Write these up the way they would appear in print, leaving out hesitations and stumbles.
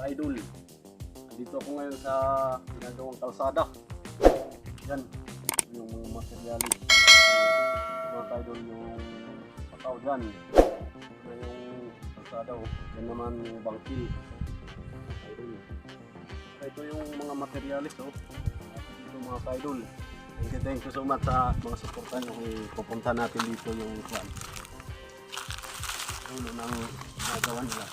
Idol. Dito ako ngayon sa ginagawang kalsada. Yan, yung mga materialis. Mga idol, yung pataw dyan. Yan yung kalsada. Yan naman yung bangki. Idol. Ito yung mga materialis. Ito mga idol. Thank you so much sa mga suportan nyo. Pupunta natin dito yung kwan. Ulo ng nagawa nila.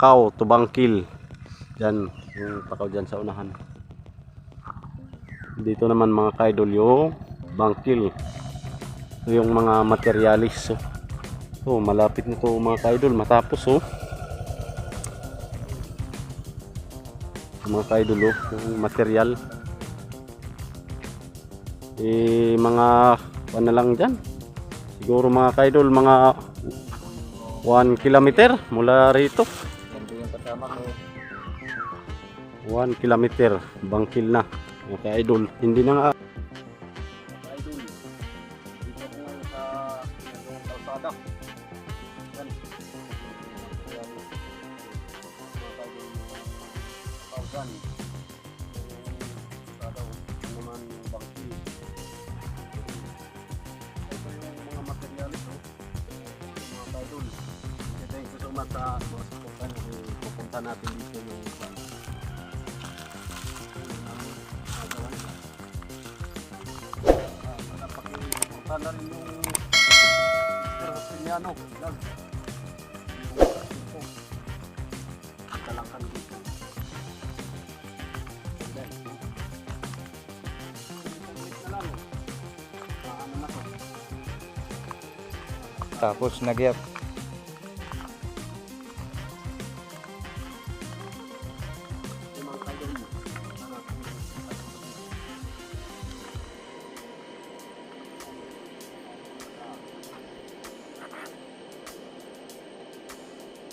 Pakaw to Bangkil. Diyan, yung Pakaw dyan sa unahan. Dito naman mga kaidol yung Bangkil. Ito yung mga materialis. So, malapit na to mga kaidol matapos mga kaidol yung material. Mga ano lang dyan. Siguro mga kaidol mga 1 kilometer mula rito. Ganito yung kasama ko. 1 kilometer Bangkil na mga ka-idol. Hindi na nga ka-idol. Dito ko ngayon sa ginagawang kalsada. Yan. Yan. Mga ka-idol yung kaugan. Kalsada. Ito naman yung Bangkil. Ito yung mga materialis. Mga ka-idol. Thank you so much sa mga suportan. Pupunta natin dito yung pakipunta na rin yung Mr. Hosiniano. Yan. Yung talangkan dito. Na lang. Ano na to? Tapos nagyap.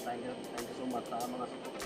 Thank you so much sa mga support.